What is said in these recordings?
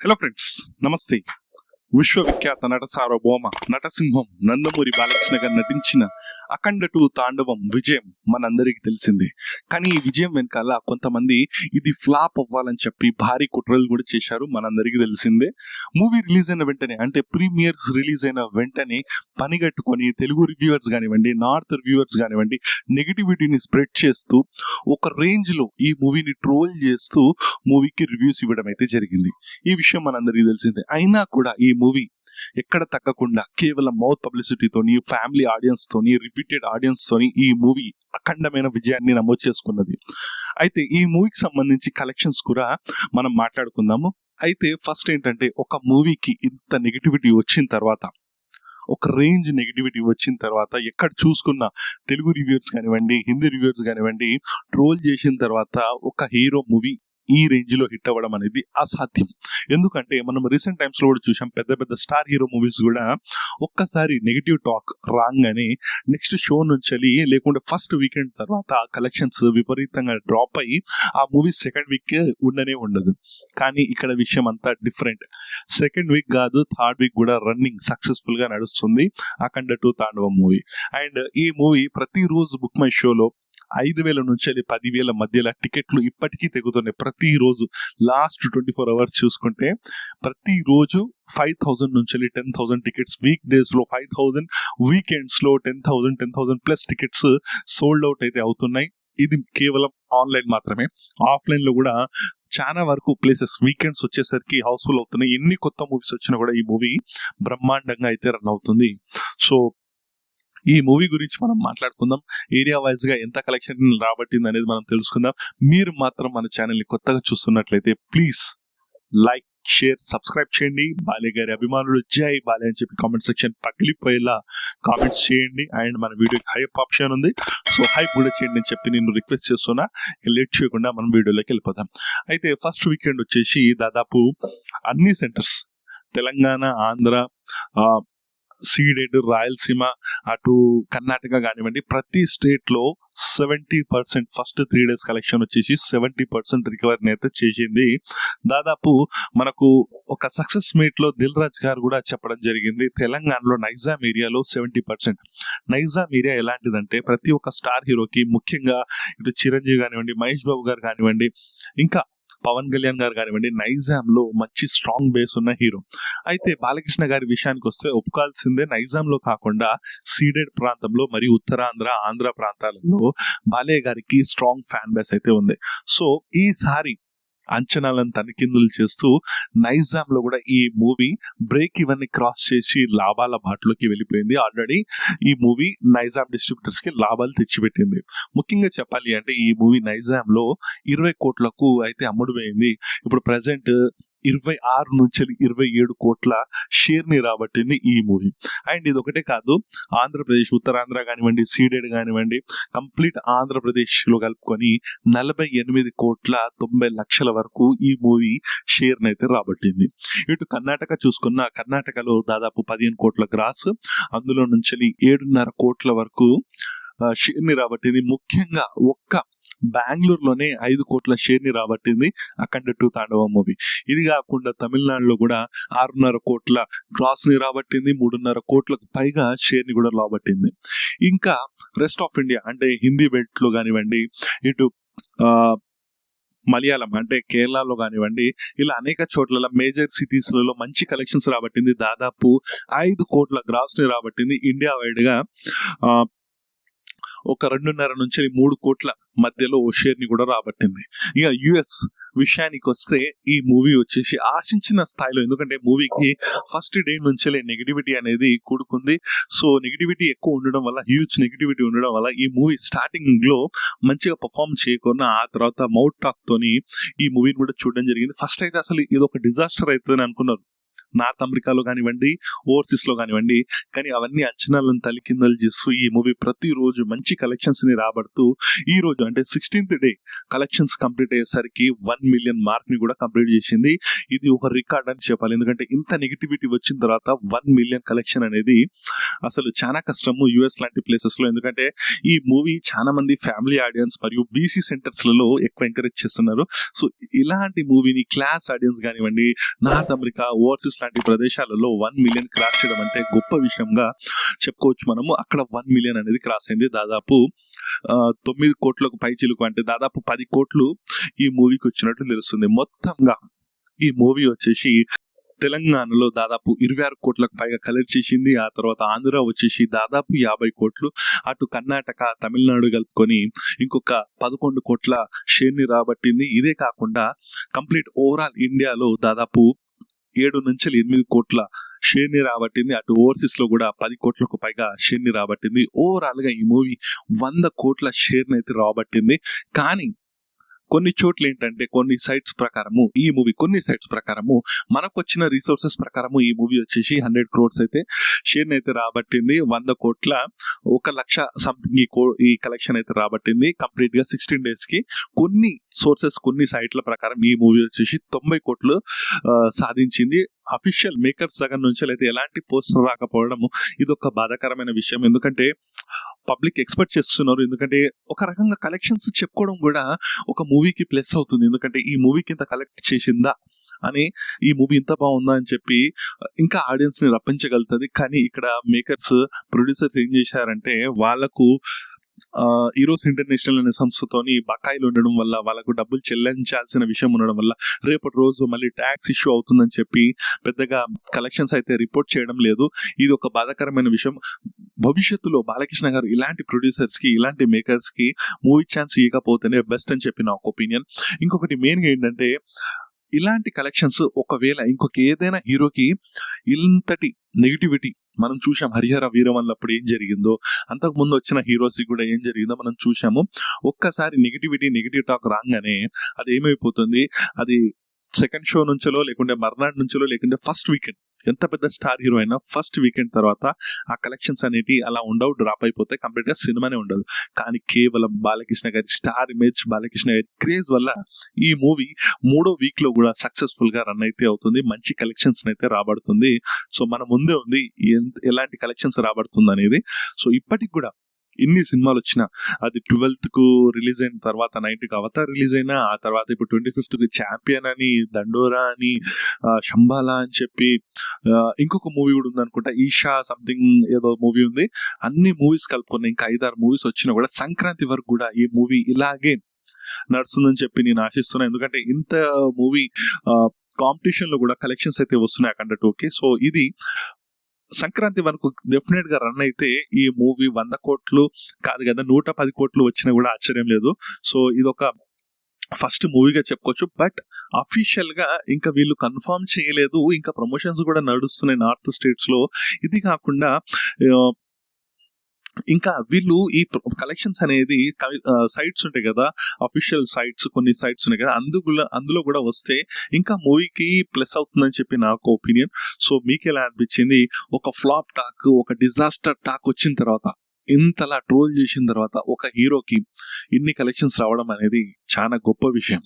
Hello friends, నమస్తే. విశ్వవిఖ్యాత నట సార్వభౌమ నటసింహం నందమూరి బాలకృష్ణ గారు నటించిన అఖండ 2 తాండవం విజయం మనందరికీ తెలిసిందే. కానీ ఈ విజయం వెనకాల కొంతమంది ఇది ఫ్లాప్ అవ్వాలని చెప్పి భారీ కుట్రలు కూడా చేశారు, మనందరికీ తెలిసిందే. మూవీ రిలీజ్ అయిన వెంటనే, అంటే ప్రీమియర్స్ రిలీజ్ అయిన వెంటనే పనిగట్టుకొని తెలుగు రివ్యూవర్స్ కానివ్వండి, నార్త్ రివ్యూవర్స్ కానివ్వండి, నెగిటివిటీని స్ప్రెడ్ చేస్తూ ఒక రేంజ్లో ఈ మూవీని ట్రోల్ చేస్తూ మూవీకి రివ్యూస్ ఇవ్వడం అయితే జరిగింది. ఈ విషయం మనందరికీ తెలిసిందే. అయినా కూడా ఈ మూవీ ఎక్కడ తగ్గకుండా కేవలం మౌత్ పబ్లిసిటీతోని, ఫ్యామిలీ ఆడియన్స్ తోని, రిపీటెడ్ ఆడియన్స్ తోని ఈ మూవీ అఖండమైన విజయాన్ని నమోదు చేసుకున్నది. అయితే ఈ మూవీకి సంబంధించి కలెక్షన్స్ కూడా మనం మాట్లాడుకుందాము. అయితే ఫస్ట్ ఏంటంటే, ఒక మూవీకి ఇంత నెగిటివిటీ వచ్చిన తర్వాత, ఒక రేంజ్ నెగిటివిటీ వచ్చిన తర్వాత, ఎక్కడ చూసుకున్న తెలుగు రివ్యూవర్స్ కానివ్వండి, హిందీ రివ్యూవర్స్ కానివ్వండి, ట్రోల్ చేసిన తర్వాత ఒక హీరో మూవీ ఈ రేంజ్ లో హిట్ అవ్వడం అనేది అసాధ్యం. ఎందుకంటే మనం రీసెంట్ టైమ్స్ లో కూడా చూసాం, పెద్ద పెద్ద స్టార్ హీరో మూవీస్ కూడా ఒక్కసారి నెగిటివ్ టాక్ రాగానే నెక్స్ట్ షో నుంచి లేకుంటే ఫస్ట్ వీకెండ్ తర్వాత కలెక్షన్స్ విపరీతంగా డ్రాప్ అయ్యి ఆ మూవీ సెకండ్ వీక్ ఉండనే ఉండదు. కానీ ఇక్కడ విషయం అంతా డిఫరెంట్. సెకండ్ వీక్ కాదు, థర్డ్ వీక్ కూడా రన్నింగ్ సక్సెస్ఫుల్ గా నడుస్తుంది అఖండ 2 తాండవం మూవీ. అండ్ ఈ మూవీ ప్రతిరోజు బుక్ మై షోలో 5,000 నుంచి 10,000 మధ్యలో టికెట్లు ఇప్పటికీ తెగుతున్నాయి. ప్రతిరోజు లాస్ట్ 24 అవర్స్ చూసుకుంటే ప్రతిరోజు 5,000 నుంచి 10,000 టికెట్స్, వీక్ డేస్ లో 5,000, వీకెండ్స్ లో 10,000 ప్లస్ టికెట్స్ సోల్డ్ అవుట్ అయితే అవుతున్నాయి. ఇది కేవలం ఆన్లైన్ మాత్రమే. ఆఫ్లైన్ లో కూడా చాలా వరకు ప్లేసెస్ వీకెండ్స్ వచ్చేసరికి హౌస్ఫుల్ అవుతున్నాయి. ఎన్ని కొత్త మూవీస్ వచ్చినా కూడా ఈ మూవీ బ్రహ్మాండంగా అయితే రన్ అవుతుంది. సో ఈ మూవీ గురించి మనం మాట్లాడుకుందాం. ఏరియా వైజ్ గా ఎంత కలెక్షన్ రాబట్టింది అనేది మనం తెలుసుకుందాం. మీరు మాత్రం మన ఛానల్ ని కొత్తగా చూస్తున్నట్లయితే ప్లీజ్ లైక్, షేర్, సబ్స్క్రైబ్ చేయండి. బాలయ్య గారి అభిమానులు జై బాలయ్య అని చెప్పి కామెంట్ సెక్షన్ పగిలిపోయేలా కామెంట్స్ చేయండి. అండ్ మన వీడియోకి హైప్ ఆప్షన్ ఉంది, సో హైప్ కూడా చేయండి అని చెప్పి నేను రిక్వెస్ట్ చేస్తున్నా. లేట్ చేయకుండా మనం వీడియోలోకి వెళ్ళిపోతాం. అయితే ఫస్ట్ వీకెండ్ వచ్చేసి దాదాపు అన్ని సెంటర్స్, తెలంగాణ, ఆంధ్ర, సీడెడ్, రాయలసీమ, అటు కర్ణాటక కానివ్వండి, ప్రతి స్టేట్ లో 70% ఫస్ట్ 3 days కలెక్షన్ వచ్చేసి 70% రికవరీ అయితే చేసింది. దాదాపు మనకు ఒక సక్సెస్ మీట్ లో దిల్ రాజు గారు కూడా చెప్పడం జరిగింది, తెలంగాణలో నైజాం ఏరియాలో 70%. నైజాం ఏరియా ఎలాంటిదంటే, ప్రతి ఒక్క స్టార్ హీరోకి, ముఖ్యంగా ఇటు చిరంజీవి కానివ్వండి, మహేష్ బాబు గారు కానివ్వండి, ఇంకా పవన్ కళ్యాణ్ గారు కానివ్వండి, నైజాం లో మంచి స్ట్రాంగ్ బేస్ ఉన్న హీరో. అయితే బాలకృష్ణ గారి విషయానికి వస్తే ఒప్పుకోవాల్సిందే, నైజాం లో కాకుండా సీడెడ్ ప్రాంతంలో మరియు ఉత్తరాంధ్ర, ఆంధ్ర ప్రాంతాలలో బాలయ్య గారికి స్ట్రాంగ్ ఫ్యాన్ బేస్ అయితే ఉంది. సో ఈసారి అంచనాలను తనిఖీలు చేస్తూ నైజాం లో కూడా ఈ మూవీ బ్రేక్ ఇవన్నీ క్రాస్ చేసి లాభాల బాటలోకి వెళ్ళిపోయింది. ఆల్రెడీ ఈ మూవీ నైజాం డిస్ట్రిబ్యూటర్స్ కి లాభాలు తెచ్చిపెట్టింది. ముఖ్యంగా చెప్పాలి అంటే ఈ మూవీ నైజాం లో 20 కోట్లకు అయితే అమ్ముడుపోయింది. ఇప్పుడు ప్రెసెంట్ 26 నుంచి 27 కోట్ల షేర్ ని రాబట్టింది ఈ మూవీ. అండ్ ఇది ఒకటే కాదు, ఆంధ్రప్రదేశ్, ఉత్తరాంధ్ర కానివ్వండి, సీడెడ్ కానివ్వండి, కంప్లీట్ ఆంధ్రప్రదేశ్ లో కలుపుకొని 48 కోట్ల 90 లక్షల వరకు ఈ మూవీ షేర్ అయితే రాబట్టింది. ఇటు కర్ణాటక చూసుకున్న, కర్ణాటకలో దాదాపు 15 కోట్ల గ్రాస్, అందులో నుంచి 7.5 కోట్ల వరకు షేర్ ని రాబట్టింది. ముఖ్యంగా ఒక్క బెంగళూరులోనే 5 కోట్ల షేర్ ని రాబట్టింది అఖండ 2 తాండవం మూవీ. ఇది కాకుండా తమిళనాడులో కూడా 6.5 కోట్ల గ్రాస్ ని రాబట్టింది, 3.5 కోట్లకు పైగా షేర్ ని కూడా రాబట్టింది. ఇంకా రెస్ట్ ఆఫ్ ఇండియా అంటే హిందీ బెల్ట్ లో కానివ్వండి, ఇటు మలయాళం అంటే కేరళలో కానివ్వండి, ఇలా అనేక చోట్ల మేజర్ సిటీస్ లలో మంచి కలెక్షన్స్ రాబట్టింది. దాదాపు 5 కోట్ల గ్రాస్ ని రాబట్టింది. ఇండియా వైడ్ గా ఒక 2.5 నుంచి 3 కోట్ల మధ్యలో షేర్ ని కూడా రాబట్టింది. ఇక యుఎస్ విషయానికి వస్తే ఈ మూవీ వచ్చేసి ఆశించిన స్థాయిలో, ఎందుకంటే మూవీకి ఫస్ట్ డే నుంచి నెగిటివిటీ అనేది కూడుకుంది. సో నెగిటివిటీ ఎక్కువ ఉండడం వల్ల, హ్యూజ్ నెగిటివిటీ ఉండడం వల్ల ఈ మూవీ స్టార్టింగ్ లో మంచిగా పర్ఫార్మ్ చేయకుండా ఆ తర్వాత మౌత్ టాక్ తోని ఈ మూవీని కూడా చూడడం జరిగింది. ఫస్ట్ అయితే అసలు ఇది ఒక డిజాస్టర్ అవుతుందని అనుకున్నారు. నార్త్ అమెరికాలో కానివ్వండి, ఓవర్సీస్లో కానివ్వండి. కానీ అవన్నీ అంచనాలను తలికిందలు చేస్తూ ఈ మూవీ ప్రతిరోజు మంచి కలెక్షన్స్ని రాబడుతూ ఈ రోజు అంటే 16th డే కలెక్షన్స్ కంప్లీట్ అయ్యేసరికి 1 మిలియన్ మార్క్ని కూడా కంప్లీట్ చేసింది. ఇది ఒక రికార్డ్ అని చెప్పాలి. ఎందుకంటే ఇంత నెగిటివిటీ వచ్చిన తర్వాత 1 మిలియన్ కలెక్షన్ అనేది అసలు చాలా కష్టము యుఎస్ లాంటి ప్లేసెస్లో. ఎందుకంటే ఈ మూవీ చాలా మంది ఫ్యామిలీ ఆడియన్స్ మరియు బీసీ సెంటర్స్లలో ఎక్కువ ఎంకరేజ్ చేస్తున్నారు. సో ఇలాంటి మూవీని క్లాస్ ఆడియన్స్ కానివ్వండి, నార్త్ అమెరికా, ఓవర్సీస్ లాంటి ప్రదేశాలలో 1 మిలియన్ క్రాస్ చేయడం అంటే గొప్ప విషయంగా చెప్పుకోవచ్చు మనము. అక్కడ 1 మిలియన్ అనేది క్రాస్ అయింది. దాదాపు 9 కోట్లకు పైచిలుకు అంటే దాదాపు 10 కోట్లు ఈ మూవీకి వచ్చినట్టు తెలుస్తుంది. మొత్తంగా ఈ మూవీ వచ్చేసి తెలంగాణలో దాదాపు 26 కోట్లకు పైగా కలెక్ట్ చేసింది. ఆ తర్వాత ఆంధ్ర వచ్చేసి దాదాపు 50 కోట్లు, అటు కర్ణాటక, తమిళనాడు కలుపుకొని ఇంకొక 11 కోట్ల షేర్ని రాబట్టింది. ఇదే కాకుండా కంప్లీట్ ఓవరాల్ ఇండియాలో దాదాపు 7 నుంచి 8 కోట్ల షేర్ని రాబట్టింది. అటు ఓవర్సీస్ లో కూడా 10 కోట్లకు పైగా షేర్ని రాబట్టింది. ఓవరాల్ గా ఈ మూవీ 100 కోట్ల షేర్ని అయితే రాబట్టింది. కానీ కొన్ని చోట్ల ఏంటంటే కొన్ని సైట్స్ ప్రకారము మనకు వచ్చిన రిసోర్సెస్ ప్రకారము ఈ మూవీ వచ్చేసి 100 crores అయితే షేర్ని అయితే రాబట్టింది. 100 కోట్ల 1 లక్ష సంథింగ్ ఈ కలెక్షన్ అయితే రాబట్టింది కంప్లీట్ గా 16 days కి. కొన్ని సోర్సెస్ కొన్ని సైట్ల ప్రకారం ఈ మూవీ వచ్చేసి 90 కోట్లు సాధించింది. అఫీషియల్ మేకర్స్ దగ్గర నుంచి అయితే ఎలాంటి పోస్టర్ రాకపోవడం ఇది ఒక బాధాకరమైన విషయం. ఎందుకంటే పబ్లిక్ ఎక్స్పెక్ట్ చేస్తున్నారు. ఎందుకంటే ఒక రకంగా కలెక్షన్స్ చెప్పుకోవడం కూడా ఒక మూవీకి ప్లస్ అవుతుంది. ఎందుకంటే ఈ మూవీకి ఇంత కలెక్ట్ చేసిందా అని, ఈ మూవీ ఇంత బాగుందా అని చెప్పి ఇంకా ఆడియన్స్ ని రప్పించగలుగుతుంది. కానీ ఇక్కడ మేకర్స్, ప్రొడ్యూసర్స్ ఏం చేశారంటే వాళ్ళకు ఈరోస్ ఇంటర్నేషనల్ అనే సంస్థతోని బకాయిలు ఉండడం వల్ల, వాళ్ళకు డబ్బులు చెల్లించాల్సిన విషయం ఉండడం వల్ల రేపటి రోజు మళ్ళీ ట్యాక్స్ ఇష్యూ అవుతుందని చెప్పి పెద్దగా కలెక్షన్స్ అయితే రిపోర్ట్ చేయడం లేదు. ఇది ఒక బాధాకరమైన విషయం. భవిష్యత్తులో బాలకృష్ణ గారు ఇలాంటి ప్రొడ్యూసర్స్ కి, ఇలాంటి మేకర్స్ కి మూవీ ఛాన్స్ ఇవ్వకపోతేనే బెస్ట్ అని చెప్పి నా ఒక ఒపీనియన్. ఇంకొకటి మెయిన్గా ఏంటంటే ఇలాంటి కలెక్షన్స్ ఒకవేళ ఇంకొక ఏదైనా హీరోకి ఇంతటి నెగిటివిటీ మనం చూసాం. హరిహర వీరమల్లు అప్పుడు ఏం జరిగిందో, అంతకు ముందు వచ్చిన హీరోస్ కూడా ఏం జరిగిందో మనం చూసాము. ఒక్కసారి నెగిటివ్ టాక్ రాగానే అది ఏమైపోతుంది, అది సెకండ్ షో నుంచో లేకుంటే మర్నాడు నుంచో లేకుంటే ఫస్ట్ వీకెండ్, ఎంత పెద్ద స్టార్ హీరో అయినా ఫస్ట్ వీకెండ్ తర్వాత ఆ కలెక్షన్స్ అనేవి అలా ఉండవు, డ్రాప్ అయిపోతాయి, కంప్లీట్ గా సినిమానే ఉండదు. కానీ కేవలం బాలకృష్ణ గారి స్టార్ ఇమేజ్, బాలకృష్ణ గారి క్రేజ్ వల్ల ఈ మూవీ 3వ వీక్ లో కూడా సక్సెస్ఫుల్ గా రన్ అయితే అవుతుంది, మంచి కలెక్షన్స్ అయితే రాబడుతుంది. సో మన ముందే ఉంది ఎలాంటి కలెక్షన్స్ రాబడుతుంది అనేది. సో ఇప్పటికి కూడా ఇన్ని సినిమాలు వచ్చినా, అది 12th కు రిలీజ్ అయిన తర్వాత 9th అవతార్ రిలీజ్ అయినా, ఆ తర్వాత ఇప్పుడు 25th కి ఛాంపియన్ అని, దండోరా అని, శంబాలా అని చెప్పి ఇంకొక మూవీ కూడా ఉంది అనుకుంటా, ఈషా సంథింగ్ ఏదో మూవీ ఉంది. అన్ని మూవీస్ కలుపుకున్న ఇంకా 5-6 మూవీస్ వచ్చినా కూడా సంక్రాంతి వరకు కూడా ఈ మూవీ ఇలాగే నడుస్తుందని చెప్పి నేను ఆశిస్తున్నా. ఎందుకంటే ఇంత మూవీ కాంపిటీషన్ లో కూడా కలెక్షన్స్ అయితే వస్తున్నాయి అక్కడ 2K. సో ఇది సంక్రాంతి వరకు డెఫినెట్ గా రన్ అయితే ఈ మూవీ 100 కోట్లు కాదు కదా, 110 కోట్లు వచ్చినా కూడా ఆశ్చర్యం లేదు. సో ఇది ఒక ఫస్ట్ మూవీగా చెప్పుకోవచ్చు. బట్ అఫీషియల్ గా ఇంకా వీళ్ళు కన్ఫర్మ్ చేయలేదు, ఇంకా ప్రమోషన్స్ కూడా నడుస్తున్నాయి నార్త్ స్టేట్స్ లో. ఇది కాకుండా ఇంకా వీళ్ళు ఈ కలెక్షన్స్ అనేది సైట్స్ ఉంటాయి కదా, అఫీషియల్ సైట్స్, కొన్ని సైట్స్ ఉన్నాయి కదా, అందులో కూడా వస్తే ఇంకా మూవీకి ప్లస్ అవుతుందని చెప్పి నాకు ఒపీనియన్. సో మీకు ఎలా అనిపించింది? ఒక ఫ్లాప్ టాక్, ఒక డిజాస్టర్ టాక్ వచ్చిన తర్వాత, ఇంతలా ట్రోల్ చేసిన తర్వాత ఒక హీరోకి ఇన్ని కలెక్షన్స్ రావడం అనేది చాలా గొప్ప విషయం.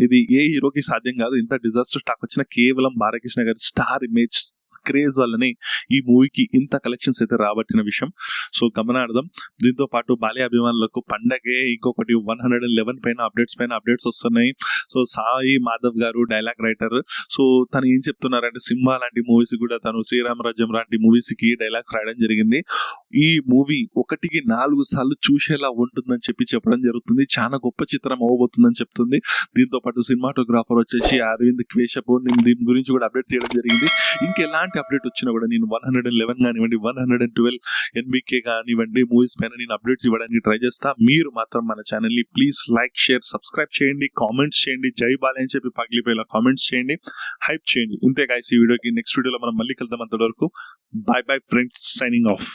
ఇది ఏ హీరోకి సాధ్యం కాదు. ఇంత డిజాస్టర్ టాక్ వచ్చిన కేవలం బాలకృష్ణ గారి స్టార్ ఇమేజ్, క్రేజ్ వల్లనే ఈ మూవీకి ఇంత కలెక్షన్స్ అయితే రాబట్టిన విషయం. సో గమనార్థం. దీంతో పాటు బాలయ్య అభిమానులకు పండగే ఇంకొకటి 111 పైన అప్డేట్స్ వస్తున్నాయి. సో సాయి మాధవ్ గారు డైలాగ్ రైటర్, సో తను ఏం చెప్తున్నారంటే సింహ లాంటి మూవీస్ కూడా తను శ్రీరామరాజ్యం లాంటి మూవీస్ కి డైలాగ్స్ రాయడం జరిగింది. ఈ మూవీ 1కి 4 సార్లు చూసేలా ఉంటుందని చెప్పడం జరుగుతుంది. చాలా గొప్ప చిత్రం అవ్వబోతుందని చెప్తుంది. దీంతో పాటు సినిమాటోగ్రాఫర్ వచ్చేసి అరవింద్ క్వేషపు, దీని గురించి కూడా అప్డేట్ చేయడం జరిగింది. ఇంకెలాంటి అప్డేట్ వచ్చినా కూడా నేను 111 కానివ్వండి, 112 NBK కానివ్వండి మూవీస్ పైన నేను అప్డేట్స్ ఇవ్వడానికి ట్రై చేస్తా. మీరు మాత్రం మన ఛానల్ ని ప్లీజ్ లైక్, షేర్, సబ్స్క్రైబ్ చేయండి, కామెంట్స్ చేయండి, జై బాలయ్య అని చెప్పి పగిలిపోయేలా కామెంట్స్ చేయండి, హైప్ చేయండి. ఇంతే గైస్, ఈ వీడియోకి నెక్స్ట్ వీడియోలో మనం మళ్ళీ కలుద్దాం. అంతవరకు by bye friends, signing off.